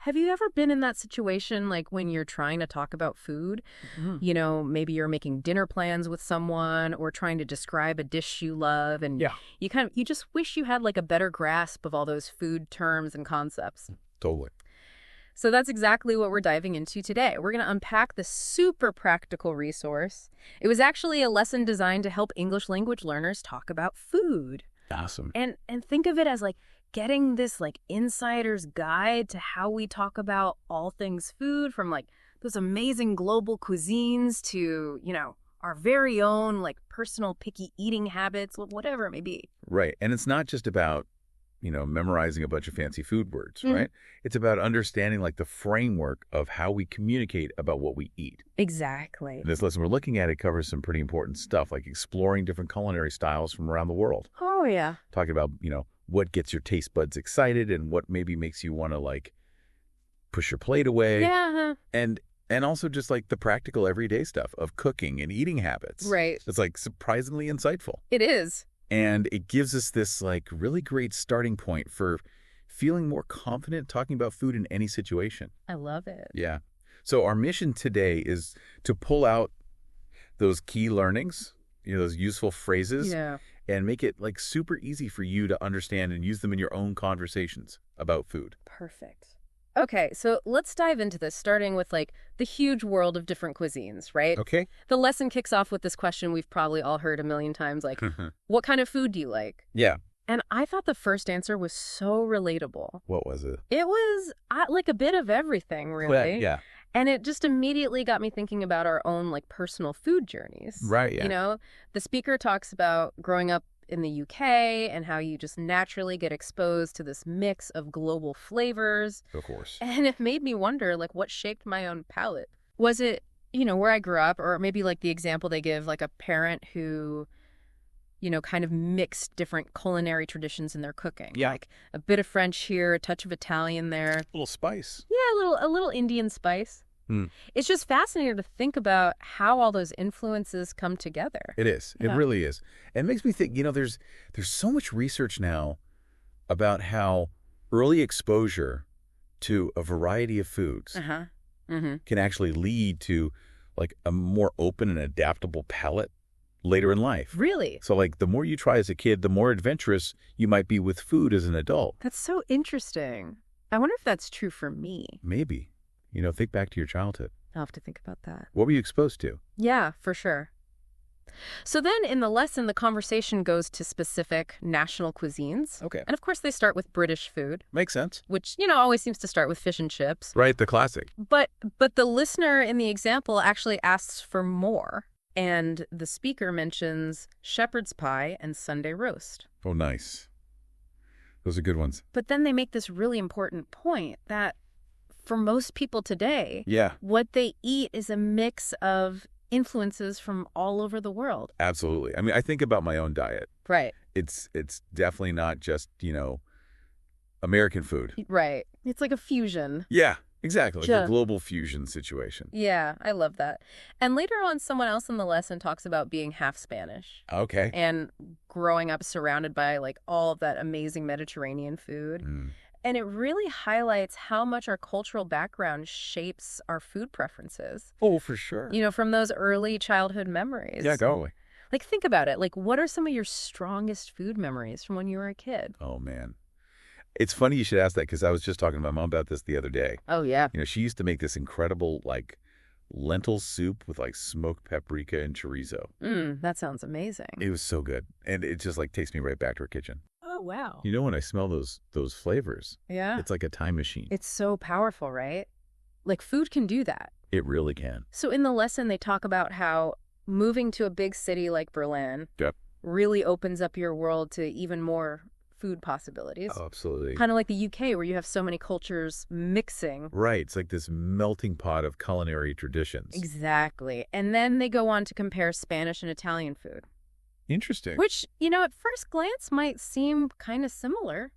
Have you ever been in that situation, like when you're trying to talk about food? You know, maybe you're making dinner plans with someone or trying to describe a dish you love, and Yeah, you just wish you had like a better grasp of all those food terms and concepts. totally. So that's exactly what we're diving into today. We're going to unpack this super practical resource. It was actually a lesson designed to help English language learners talk about food. Awesome. And think of it as like getting this like insider's guide to how we talk about all things food, from like those amazing global cuisines to, our very own like personal picky eating habits, whatever it may be. Right. And it's not just about, memorizing a bunch of fancy food words, right? It's about understanding like the framework of how we communicate about what we eat. Exactly. And this lesson we're looking at, it covers some pretty important stuff, like exploring different culinary styles from around the world. Oh, yeah. Talking about, what gets your taste buds excited and what maybe makes you want to like push your plate away. Yeah. And also just like the practical everyday stuff of cooking and eating habits. Right. It's like surprisingly insightful. It is. And it gives us this like really great starting point for feeling more confident talking about food in any situation. I love it. Yeah. So our mission today is to pull out those key learnings, those useful phrases, and make it like super easy for you to understand and use them in your own conversations about food. Perfect. Okay, so let's dive into this, starting with like the huge world of different cuisines, right? Okay. The lesson kicks off with this question we've probably all heard a million times, like, what kind of food do you like? Yeah. And I thought the first answer was so relatable. What was it? It was like a bit of everything, really. Yeah. And it just immediately got me thinking about our own like personal food journeys. Right, yeah. The speaker talks about growing up in the UK and how you just naturally get exposed to this mix of global flavors. Of course. And it made me wonder, like, what shaped my own palate? Was it, where I grew up, or maybe like the example they give, like a parent who, kind of mixed different culinary traditions in their cooking. Yeah. Like a bit of French here, a touch of Italian there. A little spice. Yeah, a little Indian spice. It's just fascinating to think about how all those influences come together. It is. Yeah. It really is. And it makes me think, there's so much research now about how early exposure to a variety of foods can actually lead to like a more open and adaptable palate later in life. Really? So like the more you try as a kid, the more adventurous you might be with food as an adult. That's so interesting. I wonder if that's true for me. Maybe. Think back to your childhood. I'll have to think about that. What were you exposed to? Yeah, for sure. So then in the lesson, the conversation goes to specific national cuisines. Okay. And of course, they start with British food, Makes sense. which, always seems to start with fish and chips. Right, the classic. But the listener in the example actually asks for more. And the speaker mentions shepherd's pie and Sunday roast. Oh, nice. Those are good ones. But then they make this really important point that for most people today, what they eat is a mix of influences from all over the world. Absolutely. I mean, I think about my own diet. Right. It's definitely not just, American food. Right. It's like a fusion. Yeah, exactly. Like a global fusion situation. Yeah, I love that. And later on, someone else in the lesson talks about being half Spanish. Okay. And growing up surrounded by like all of that amazing Mediterranean food. And it really highlights how much our cultural background shapes our food preferences. Oh, for sure. From those early childhood memories. Yeah, totally. Like, think about it. Like, what are some of your strongest food memories from when you were a kid? Oh, man. It's funny you should ask that because I was just talking to my mom about this the other day. Oh, yeah. She used to make this incredible, like, lentil soup with, like, smoked paprika and chorizo. That sounds amazing. It was so good. And it just, like, takes me right back to her kitchen. Oh, wow. When I smell those flavors, Yeah. it's like a time machine. It's so powerful, right? Like, food can do that. It really can. So in the lesson, they talk about how moving to a big city like Berlin really opens up your world to even more food possibilities. Oh, absolutely. Kind of like the UK, where you have so many cultures mixing. Right. It's like this melting pot of culinary traditions. Exactly. And then they go on to compare Spanish and Italian food. Interesting. Which, at first glance might seem kind of similar.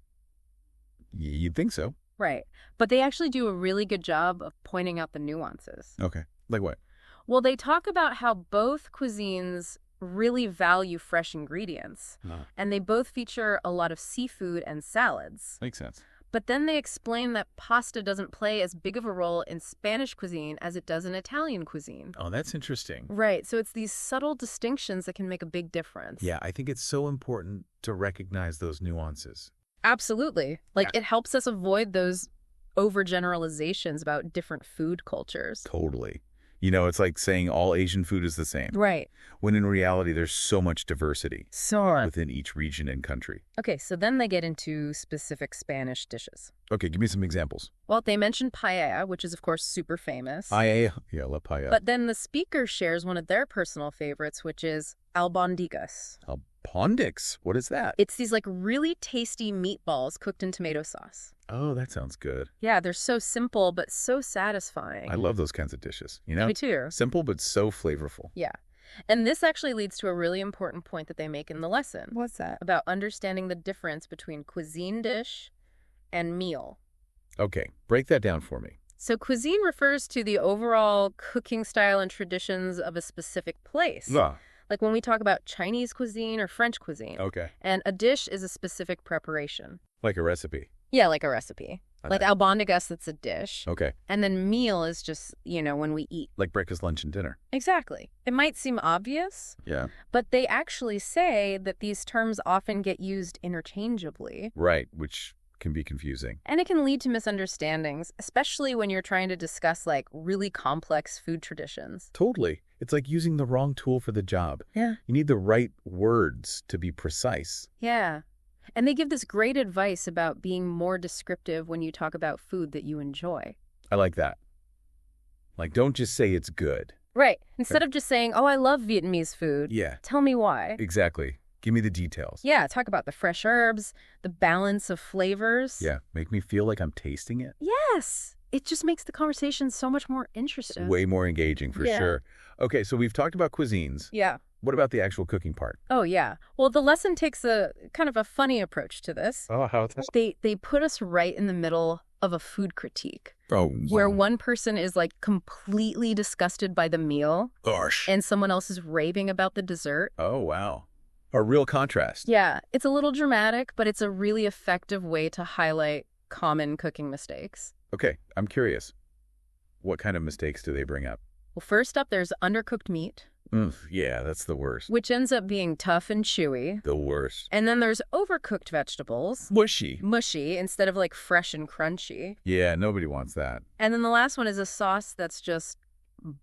You'd think so. Right. But they actually do a really good job of pointing out the nuances. Okay. Like what? Well, they talk about how both cuisines really value fresh ingredients. And they both feature a lot of seafood and salads. Makes sense. But then they explain that pasta doesn't play as big of a role in Spanish cuisine as it does in Italian cuisine. Oh, that's interesting. Right, so it's these subtle distinctions that can make a big difference. Yeah, I think it's so important to recognize those nuances. Absolutely. It helps us avoid those overgeneralizations about different food cultures. Totally. You know, it's like saying all Asian food is the same. Right. When in reality, there's so much diversity Sure. within each region and country. Okay, so then they get into specific Spanish dishes. Okay, give me some examples. Well, they mentioned paella, which is, of course, super famous. Paella. Yeah, la paella. But then the speaker shares one of their personal favorites, which is albondigas. Albondigas? What is that? It's these, really tasty meatballs cooked in tomato sauce. Oh, that sounds good. Yeah, they're so simple, but so satisfying. I love those kinds of dishes, you know? Me too. Simple, but so flavorful. Yeah. And this actually leads to a really important point that they make in the lesson. What's that? About understanding the difference between cuisine dish and meal. Okay, break that down for me. So cuisine refers to the overall cooking style and traditions of a specific place. Ah. Like when we talk about Chinese cuisine or French cuisine. Okay. And a dish is a specific preparation. Like a recipe. Yeah, like a recipe. Like Okay. albondigas, that's a dish. Okay. And then meal is just, when we eat. Like breakfast, lunch, and dinner. Exactly. It might seem obvious, Yeah. but they actually say that these terms often get used interchangeably. Right, which can be confusing. And it can lead to misunderstandings, especially when you're trying to discuss really complex food traditions. Totally. It's like using the wrong tool for the job. Yeah. You need the right words to be precise. Yeah. And they give this great advice about being more descriptive when you talk about food that you enjoy. I like that. Like, don't just say it's good. Right. Instead of just saying, oh, I love Vietnamese food. Yeah. Tell me why. Exactly. Give me the details. Yeah, talk about the fresh herbs, the balance of flavors. Yeah. Make me feel like I'm tasting it. Yes. It just makes the conversation so much more interesting. Way more engaging for Yeah. sure. Okay, so we've talked about cuisines. Yeah. What about the actual cooking part? Oh, yeah. Well, the lesson takes a kind of a funny approach to this. Oh, how's that? They put us right in the middle of a food critique. Oh, Where one person is completely disgusted by the meal gosh. and someone else is raving about the dessert. Oh, wow. A real contrast. Yeah, it's a little dramatic, but it's a really effective way to highlight common cooking mistakes. Okay, I'm curious. What kind of mistakes do they bring up? Well, first up, there's undercooked meat, Yeah, that's the worst. which ends up being tough and chewy. The worst. And then there's overcooked vegetables, Mushy. mushy instead of fresh and crunchy. Yeah, nobody wants that. And then the last one is a sauce that's just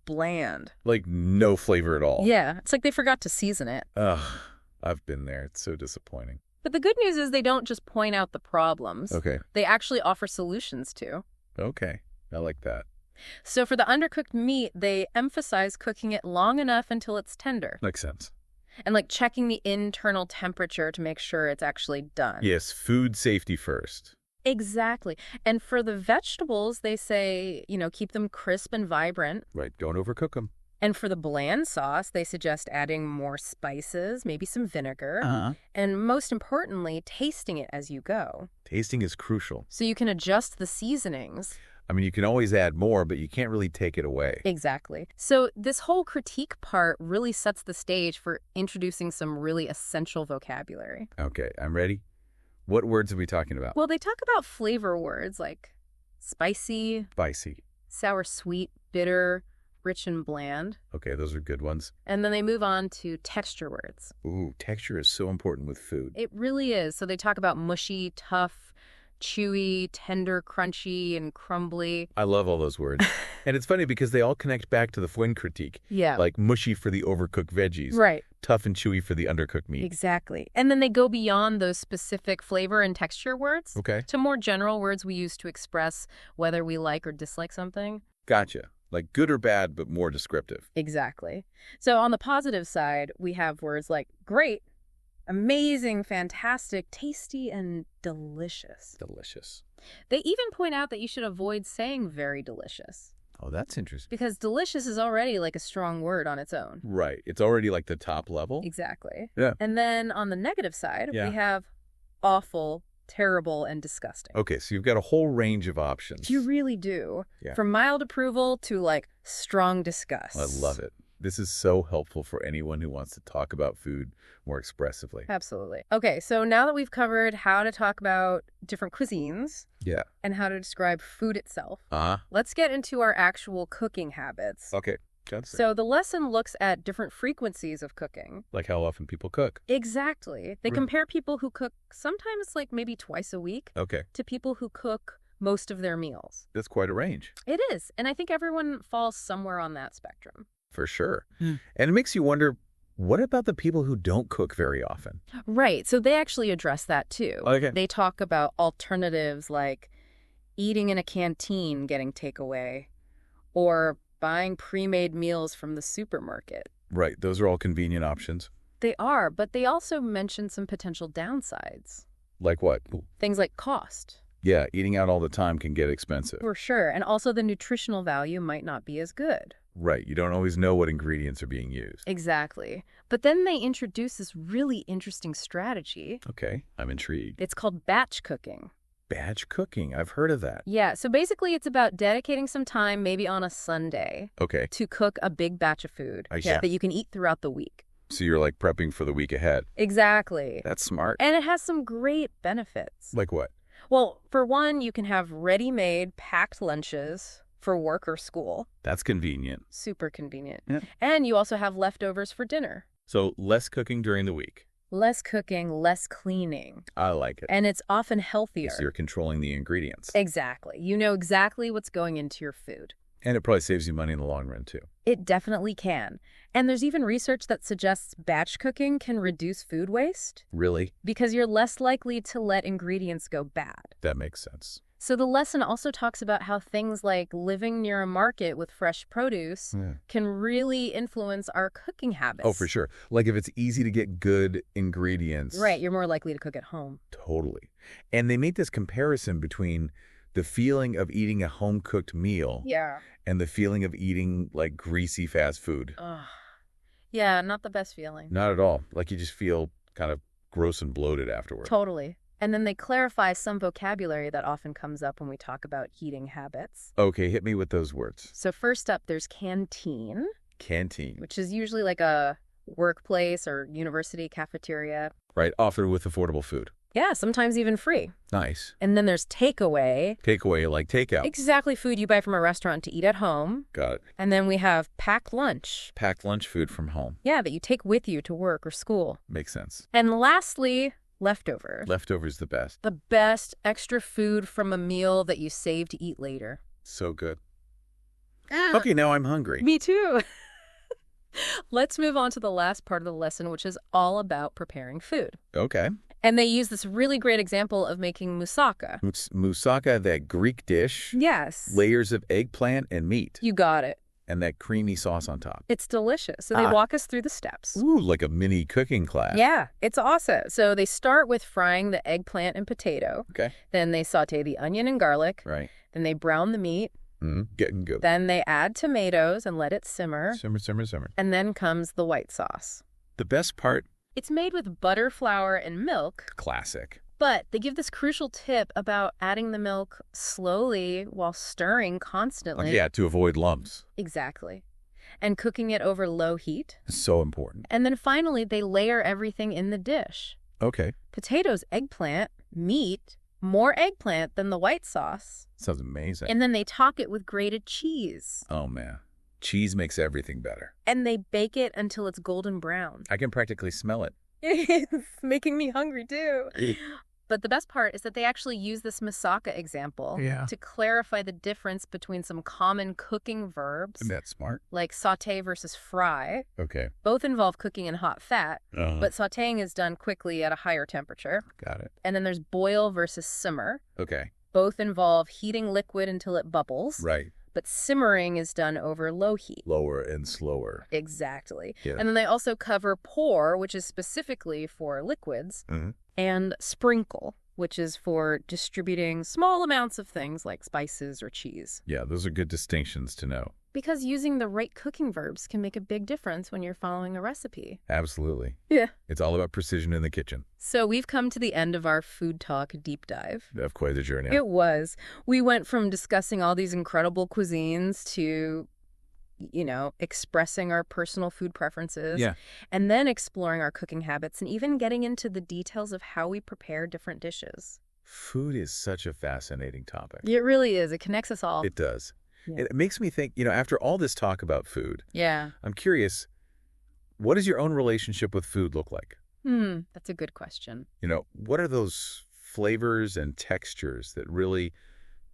bland. Like, no flavor at all. Yeah, it's like they forgot to season it. Ugh, I've been there. It's so disappointing. But the good news is they don't just point out the problems. Okay. They actually offer solutions too. Okay. I like that. So for the undercooked meat, they emphasize cooking it long enough until it's tender. Makes sense. And checking the internal temperature to make sure it's actually done. Yes, food safety first. Exactly. And for the vegetables, they say, keep them crisp and vibrant. Right, don't overcook them. And for the bland sauce, they suggest adding more spices, maybe some vinegar. And most importantly, tasting it as you go. Tasting is crucial. So you can adjust the seasonings. I mean, you can always add more, but you can't really take it away. Exactly. So this whole critique part really sets the stage for introducing some really essential vocabulary. Okay, I'm ready. What words are we talking about? Well, they talk about flavor words like spicy, Spicy. sour, sweet, bitter, rich, and bland. Okay, those are good ones. And then they move on to texture words. Ooh, texture is so important with food. It really is. So they talk about mushy, tough, chewy, tender, crunchy, and crumbly. I love all those words. And it's funny because they all connect back to the Fuen critique. Yeah. Like mushy for the overcooked veggies. Right. Tough and chewy for the undercooked meat. Exactly. And then they go beyond those specific flavor and texture words Okay. to more general words we use to express whether we like or dislike something. Gotcha. Like good or bad, but more descriptive. Exactly. So on the positive side, we have words like great, amazing, fantastic, tasty, and delicious. Delicious. They even point out that you should avoid saying very delicious Oh, that's interesting. because delicious is already a strong word on its own. Right. It's already like the top level. Exactly. Yeah. And then on the negative side, Yeah. we have awful, terrible, and disgusting. Okay, so you've got a whole range of options. You really do. Yeah. From mild approval to strong disgust. I love it. This is so helpful for anyone who wants to talk about food more expressively. Absolutely. Okay, so now that we've covered how to talk about different cuisines Yeah. and how to describe food itself, Uh-huh. let's get into our actual cooking habits. Okay. That's So the lesson looks at different frequencies of cooking. like how often people cook. Exactly. They Right. compare people who cook sometimes like maybe twice a week Okay. to people who cook most of their meals. That's quite a range. It is. And I think everyone falls somewhere on that spectrum. For sure. And it makes you wonder, what about the people who don't cook very often? Right. So they actually address that too. Okay. They talk about alternatives like eating in a canteen getting takeaway or buying pre-made meals from the supermarket. Right. Those are all convenient options. They are, but they also mention some potential downsides. Like what? Things like cost. Yeah, eating out all the time can get expensive. For sure. And also the nutritional value might not be as good. Right. You don't always know what ingredients are being used. Exactly. But then they introduce this really interesting strategy. Okay. I'm intrigued. It's called batch cooking. Batch cooking. I've heard of that. Yeah, so basically it's about dedicating some time, maybe on a Sunday, Okay. to cook a big batch of food I see. that you can eat throughout the week. So you're like prepping for the week ahead. Exactly. That's smart. And it has some great benefits. Like what? Well, for one, you can have ready-made packed lunches for work or school. That's convenient. Super convenient. Yeah. And you also have leftovers for dinner. So less cooking during the week. Less cooking, less cleaning. I like it. And it's often healthier. Because you're controlling the ingredients. Exactly. You know exactly what's going into your food. And it probably saves you money in the long run, too. It definitely can. And there's even research that suggests batch cooking can reduce food waste Really? because you're less likely to let ingredients go bad. That makes sense. So the lesson also talks about how things like living near a market with fresh produce can really influence our cooking habits. Oh, for sure. Like if it's easy to get good ingredients. Right, you're more likely to cook at home. Totally. And they make this comparison between the feeling of eating a home-cooked meal Yeah. and the feeling of eating like greasy fast food. Ugh. Yeah, not the best feeling. Not at all. Like you just feel kind of gross and bloated afterward. Totally. And then they clarify some vocabulary that often comes up when we talk about eating habits. Okay, hit me with those words. So first up, there's canteen, Canteen. which is usually like a workplace or university cafeteria. Right, often with affordable food. Yeah, sometimes even free. Nice. And then there's takeaway. Takeaway, like takeout. Exactly food you buy from a restaurant to eat at home. Got it. And then we have packed lunch. Packed lunch food from home. Yeah, that you take with you to work or school. Makes sense. And lastly, leftovers. Leftovers the best. The best extra food from a meal that you save to eat later. So good. Okay, now I'm hungry. Me too. Let's move on to the last part of the lesson, which is all about preparing food. Okay. And they use this really great example of making moussaka. Moussaka, that Greek dish. Yes. Layers of eggplant and meat. You got it. And that creamy sauce on top. It's delicious. So they walk us through the steps. Ooh, like a mini cooking class. Yeah, it's awesome. So they start with frying the eggplant and potato. Okay. Then they saute the onion and garlic. Right. Then they brown the meat. Getting good. Then they add tomatoes and let it simmer. Simmer. And then comes the white sauce. The best part, It's made with butter, flour, and milk. classic. But they give this crucial tip about adding the milk slowly while stirring constantly. Yeah, to avoid lumps. Exactly. And cooking it over low heat. So important. And then finally, they layer everything in the dish. Okay. Potatoes, eggplant, meat, more eggplant than the white sauce. Sounds amazing. And then they top it with grated cheese. Oh, man. Cheese makes everything better. And they bake it until it's golden brown. I can practically smell it. It's making me hungry, too. But the best part is that they actually use this moussaka example to clarify the difference between some common cooking verbs, That's smart. like sauté versus fry. Okay. Both involve cooking in hot fat, Uh-huh. but sautéing is done quickly at a higher temperature. Got it. And then there's boil versus simmer. Okay. Both involve heating liquid until it bubbles, Right. but simmering is done over low heat. Lower and slower. Exactly. Yeah. And then they also cover pour, which is specifically for liquids, Mhm. and sprinkle, which is for distributing small amounts of things like spices or cheese. Yeah, those are good distinctions to know. Because using the right cooking verbs can make a big difference when you're following a recipe. Absolutely. Yeah. It's all about precision in the kitchen. So we've come to the end of our food talk deep dive. Of quite the journey. It was. We went from discussing all these incredible cuisines to expressing our personal food preferences, Yeah. and then exploring our cooking habits and even getting into the details of how we prepare different dishes. Food is such a fascinating topic. It really is. It connects us all. It does. Yeah. It makes me think, after all this talk about food, Yeah. I'm curious, what does your own relationship with food look like? That's a good question. What are those flavors and textures that really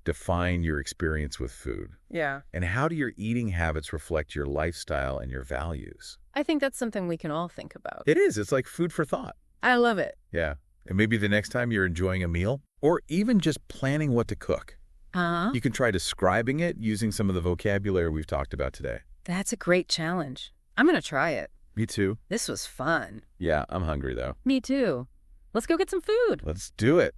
define your experience with food? Yeah. And how do your eating habits reflect your lifestyle and your values? I think that's something we can all think about. It is. It's like food for thought. I love it. Yeah. And maybe the next time you're enjoying a meal, or even just planning what to cook, you can try describing it using some of the vocabulary we've talked about today. That's a great challenge. I'm going to try it. Me too. This was fun. Yeah, I'm hungry though. Me too. Let's go get some food. Let's do it.